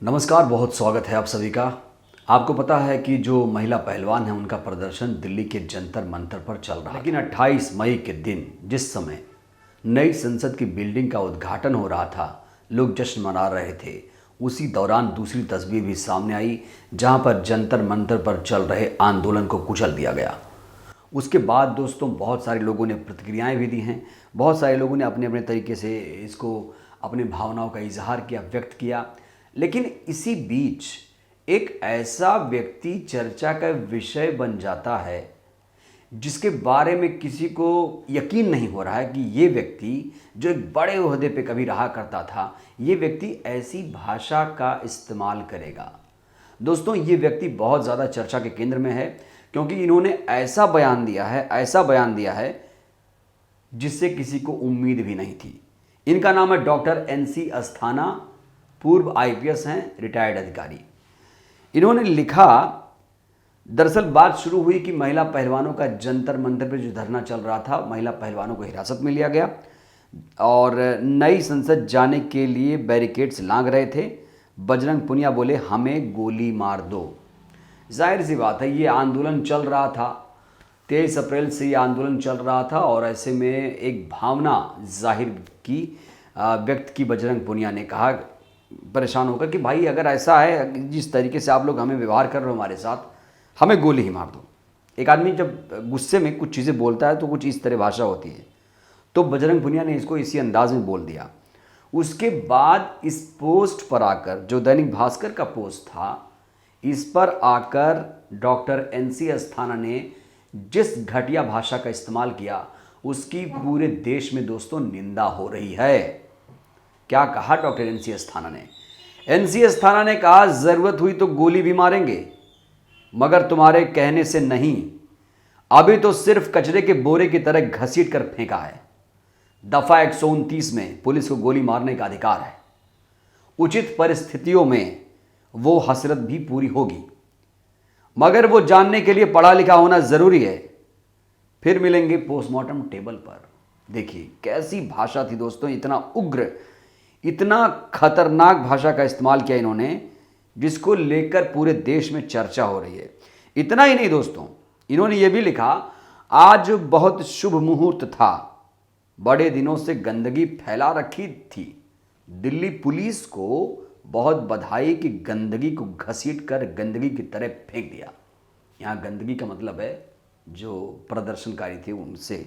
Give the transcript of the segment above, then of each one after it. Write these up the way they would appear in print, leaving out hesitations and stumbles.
नमस्कार, बहुत स्वागत है आप सभी का। आपको पता है कि जो महिला पहलवान हैं उनका प्रदर्शन दिल्ली के जंतर मंतर पर चल रहा है, लेकिन 28 मई के दिन जिस समय नई संसद की बिल्डिंग का उद्घाटन हो रहा था, लोग जश्न मना रहे थे, उसी दौरान दूसरी तस्वीर भी सामने आई जहां पर जंतर मंतर पर चल रहे आंदोलन को कुचल दिया गया। उसके बाद दोस्तों बहुत सारे लोगों ने प्रतिक्रियाएं भी दी हैं, बहुत सारे लोगों ने अपने अपने तरीके से इसको अपनी भावनाओं का इजहार किया, व्यक्त किया। लेकिन इसी बीच एक ऐसा व्यक्ति चर्चा का विषय बन जाता है जिसके बारे में किसी को यकीन नहीं हो रहा है कि ये व्यक्ति जो एक बड़े ओहदे पे कभी रहा करता था, ये व्यक्ति ऐसी भाषा का इस्तेमाल करेगा। दोस्तों, ये व्यक्ति बहुत ज़्यादा चर्चा के केंद्र में है क्योंकि इन्होंने ऐसा बयान दिया है जिससे किसी को उम्मीद भी नहीं थी। इनका नाम है डॉक्टर NC अस्थाना, पूर्व IPS हैं, रिटायर्ड अधिकारी। इन्होंने लिखा, दरअसल बात शुरू हुई कि महिला पहलवानों का जंतर मंतर पर जो धरना चल रहा था, महिला पहलवानों को हिरासत में लिया गया और नई संसद जाने के लिए बैरिकेड्स लांघ रहे थे। बजरंग पुनिया बोले, हमें गोली मार दो। जाहिर सी बात है, ये आंदोलन चल रहा था, 23 अप्रैल से ये आंदोलन चल रहा था और ऐसे में एक भावना जाहिर की व्यक्त की बजरंग पुनिया ने कहा परेशान होकर कि भाई अगर ऐसा है, जिस तरीके से आप लोग हमें व्यवहार कर रहे हो हमारे साथ, हमें गोली ही मार दो। एक आदमी जब गुस्से में कुछ चीज़ें बोलता है तो कुछ इस तरह भाषा होती है, तो बजरंग पुनिया ने इसको इसी अंदाज में बोल दिया। उसके बाद इस पोस्ट पर आकर, जो दैनिक भास्कर का पोस्ट था, इस पर आकर डॉक्टर NC अस्थाना ने जिस घटिया भाषा का इस्तेमाल किया उसकी पूरे देश में दोस्तों निंदा हो रही है। क्या कहा डॉक्टर NC अस्थाना ने? NC अस्थाना ने कहा, जरूरत हुई तो गोली भी मारेंगे, मगर तुम्हारे कहने से नहीं। अभी तो सिर्फ कचरे के बोरे की तरह घसीट कर फेंका है। दफा 129 में पुलिस को गोली मारने का अधिकार है। उचित परिस्थितियों में वो हसरत भी पूरी होगी, मगर वो जानने के लिए पढ़ा लिखा होना जरूरी है। फिर मिलेंगे पोस्टमार्टम टेबल पर। देखिए कैसी भाषा थी दोस्तों, इतना उग्र, इतना खतरनाक भाषा का इस्तेमाल किया इन्होंने, जिसको लेकर पूरे देश में चर्चा हो रही है। इतना ही नहीं दोस्तों, इन्होंने ये भी लिखा, आज बहुत शुभ मुहूर्त था, बड़े दिनों से गंदगी फैला रखी थी। दिल्ली पुलिस को बहुत बधाई कि गंदगी को घसीट कर गंदगी की तरह फेंक दिया। यहाँ गंदगी का मतलब है जो प्रदर्शनकारी थे उनसे।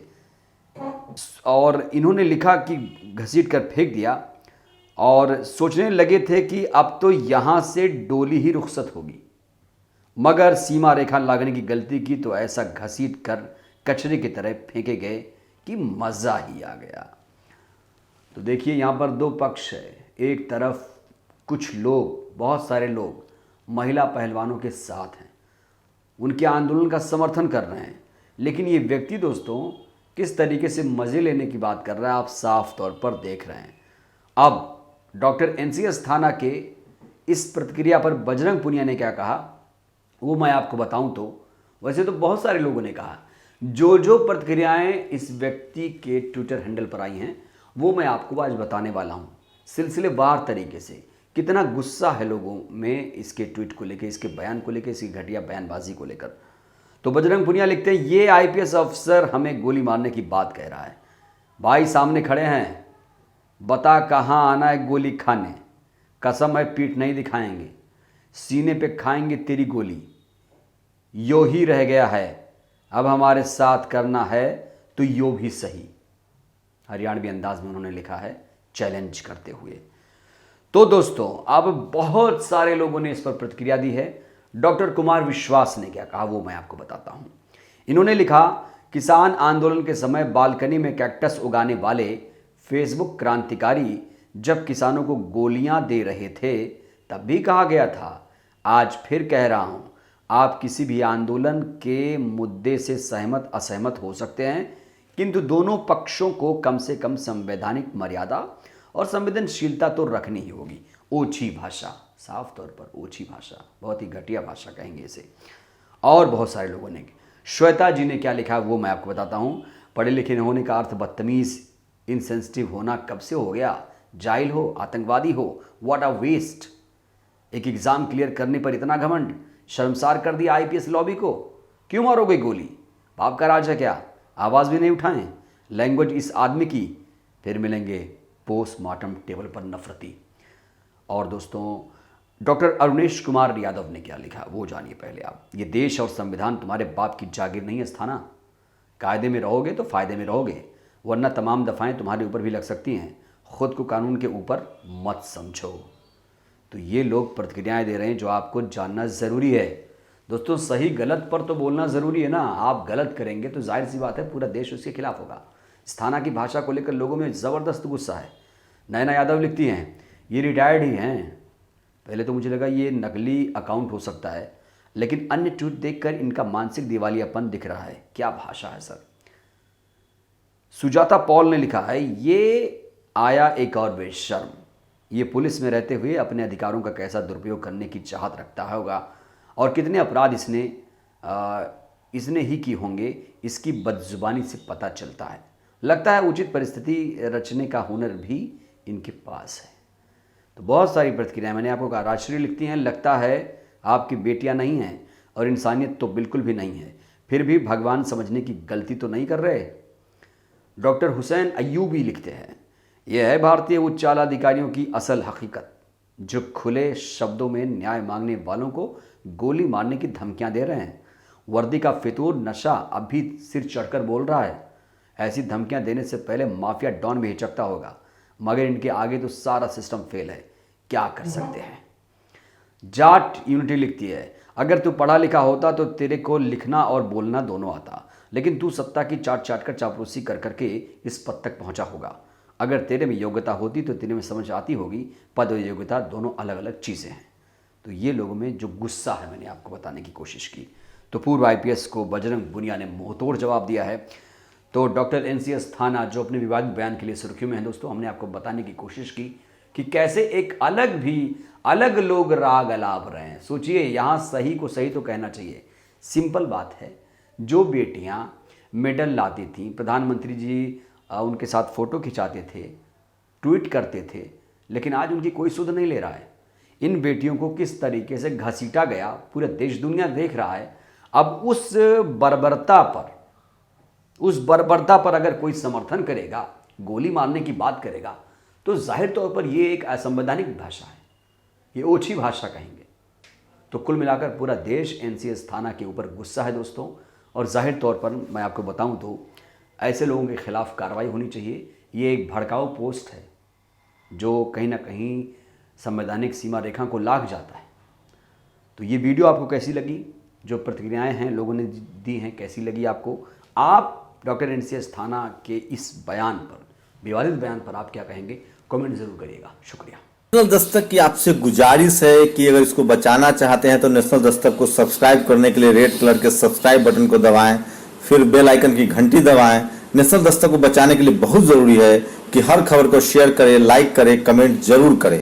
और इन्होंने लिखा कि घसीट कर फेंक दिया और सोचने लगे थे कि अब तो यहाँ से डोली ही रुखसत होगी, मगर सीमा रेखा लागने की गलती की तो ऐसा घसीट कर कचरे की तरह फेंके गए कि मज़ा ही आ गया। तो देखिए यहाँ पर दो पक्ष है। एक तरफ कुछ लोग, बहुत सारे लोग महिला पहलवानों के साथ हैं, उनके आंदोलन का समर्थन कर रहे हैं, लेकिन ये व्यक्ति दोस्तों किस तरीके से मज़े लेने की बात कर रहा है आप साफ तौर पर देख रहे हैं। अब डॉक्टर NC अस्थाना के इस प्रतिक्रिया पर बजरंग पुनिया ने क्या कहा वो मैं आपको बताऊं तो वैसे तो बहुत सारे लोगों ने कहा, जो प्रतिक्रियाएं इस व्यक्ति के ट्विटर हैंडल पर आई हैं वो मैं आपको आज बताने वाला हूं, सिलसिलेवार तरीके से। कितना गुस्सा है लोगों में इसके ट्वीट को लेकर, इसके बयान को लेकर, इसकी घटिया बयानबाजी को लेकर। तो बजरंग पुनिया लिखते हैं, ये IPS अफसर हमें गोली मारने की बात कह रहा है। भाई सामने खड़े हैं, बता कहाँ आना है गोली खाने। कसम है पीठ नहीं दिखाएंगे, सीने पे खाएंगे तेरी गोली। यो ही रह गया है, अब हमारे साथ करना है तो यो भी सही। हरियाणवी अंदाज में उन्होंने लिखा है, चैलेंज करते हुए। तो दोस्तों अब बहुत सारे लोगों ने इस पर प्रतिक्रिया दी है। डॉक्टर कुमार विश्वास ने क्या कहा वो मैं आपको बताता हूं। इन्होंने लिखा, किसान आंदोलन के समय बालकनी में कैक्टस उगाने वाले फेसबुक क्रांतिकारी जब किसानों को गोलियां दे रहे थे तब भी कहा गया था, आज फिर कह रहा हूं, आप किसी भी आंदोलन के मुद्दे से सहमत असहमत हो सकते हैं, किंतु दोनों पक्षों को कम से कम संवैधानिक मर्यादा और संवेदनशीलता तो रखनी ही होगी। ओछी भाषा, साफ तौर पर ओछी भाषा, बहुत ही घटिया भाषा कहेंगे इसे। और बहुत सारे लोगों ने, श्वेता जी ने क्या लिखा वो मैं आपको बताता हूं। पढ़े लिखे न होने का अर्थ बदतमीज, इनसेंसिटिव होना कब से हो गया? जाहिल हो, आतंकवादी हो, व्हाट अ वेस्ट। एक एग्ज़ाम क्लियर करने पर इतना घमंड, शर्मसार कर दिया आईपीएस लॉबी को। क्यों मारोगे गोली? बाप का राज है क्या? आवाज़ भी नहीं उठाएं। लैंग्वेज इस आदमी की। फिर मिलेंगे पोस्टमार्टम टेबल पर नफरती। और दोस्तों, डॉक्टर अरुणेश कुमार यादव ने क्या लिखा वो जानिए पहले आप। ये देश और संविधान तुम्हारे बाप की जागीर नहीं है स्थाना। कायदे में रहोगे तो फायदे में रहोगे, वरना तमाम दफ़ाएं तुम्हारे ऊपर भी लग सकती हैं। खुद को कानून के ऊपर मत समझो। तो ये लोग प्रतिक्रियाएं दे रहे हैं जो आपको जानना ज़रूरी है। दोस्तों, सही गलत पर तो बोलना ज़रूरी है ना। आप गलत करेंगे तो जाहिर सी बात है पूरा देश उसके खिलाफ होगा। स्थाना की भाषा को लेकर लोगों में ज़बरदस्त गुस्सा है। नयना यादव लिखती हैं, ये रिटायर्ड ही हैं। पहले तो मुझे लगा ये नकली अकाउंट हो सकता है, लेकिन अन्य ट्वीट देखकर इनका मानसिक दिवालियापन दिख रहा है। क्या भाषा है सर। सुजाता पॉल ने लिखा है, ये आया एक और बेशर्म। ये पुलिस में रहते हुए अपने अधिकारों का कैसा दुरुपयोग करने की चाहत रखता होगा और कितने अपराध इसने ही की होंगे, इसकी बदजुबानी से पता चलता है। लगता है उचित परिस्थिति रचने का हुनर भी इनके पास है। तो बहुत सारी प्रतिक्रियाएं मैंने आपको कहा। राजश्री लिखती हैं, लगता है आपकी बेटियां नहीं हैं और इंसानियत तो बिल्कुल भी नहीं है, फिर भी भगवान समझने की गलती तो नहीं कर रहे। डॉक्टर हुसैन अय्यूबी लिखते हैं, यह है भारतीय उच्च आला अधिकारियों की असल हकीकत, जो खुले शब्दों में न्याय मांगने वालों को गोली मारने की धमकियां दे रहे हैं। वर्दी का फितूर नशा अब भी सिर चढ़कर बोल रहा है। ऐसी धमकियां देने से पहले माफिया डॉन भी हिचकता होगा, मगर इनके आगे तो सारा सिस्टम फेल है। क्या कर सकते हैं। जाट यूनिटी लिखती है, अगर तू पढ़ा लिखा होता तो तेरे को लिखना और बोलना दोनों आता, लेकिन तू सत्ता की चाट चाट कर चापलूसी कर करके इस पद तक पहुंचा होगा। अगर तेरे में योग्यता होती तो तेरे में समझ आती होगी, पद और योग्यता दोनों अलग अलग चीज़ें हैं। तो ये लोगों में जो गुस्सा है मैंने आपको बताने की कोशिश की। तो पूर्व आईपीएस को बजरंग पुनिया ने मुंहतोड़ जवाब दिया है। तो डॉक्टर एनसीएस थाना जो अपने विवादित बयान के लिए सुर्खियों में है दोस्तों, हमने आपको बताने की कोशिश की कि कैसे एक अलग लोग राग अलाप रहे हैं। सोचिए, यहाँ सही को सही तो कहना चाहिए। सिंपल बात है, जो बेटियाँ मेडल लाती थीं, प्रधानमंत्री जी उनके साथ फ़ोटो खिंचाते थे, ट्वीट करते थे, लेकिन आज उनकी कोई सुध नहीं ले रहा है। इन बेटियों को किस तरीके से घसीटा गया पूरा देश दुनिया देख रहा है। अब उस बर्बरता पर अगर कोई समर्थन करेगा, गोली मारने की बात करेगा, तो जाहिर तौर पर ये एक असंवैधानिक भाषा है, ये ओछी भाषा कहेंगे। तो कुल मिलाकर पूरा देश एनसीएस थाना के ऊपर गुस्सा है दोस्तों। और जाहिर तौर पर मैं आपको बताऊं तो ऐसे लोगों के खिलाफ कार्रवाई होनी चाहिए। ये एक भड़काऊ पोस्ट है जो कहीं ना कहीं संवैधानिक सीमा रेखा को लांघ जाता है। तो ये वीडियो आपको कैसी लगी, जो प्रतिक्रियाएं हैं लोगों ने दी हैं, कैसी लगी आपको? आप डॉक्टर एनसीएस थाना के इस बयान पर, विवादित बयान पर आप क्या कहेंगे, कमेंट जरूर करिएगा। शुक्रिया। नेशनल दस्तक की आपसे गुजारिश है कि अगर इसको बचाना चाहते हैं तो नेशनल दस्तक को सब्सक्राइब करने के लिए रेड कलर के सब्सक्राइब बटन को दबाएं, फिर बेल आइकन की घंटी दबाएं। नेशनल दस्तक को बचाने के लिए बहुत जरूरी है कि हर खबर को शेयर करें, लाइक करें, कमेंट जरूर करें।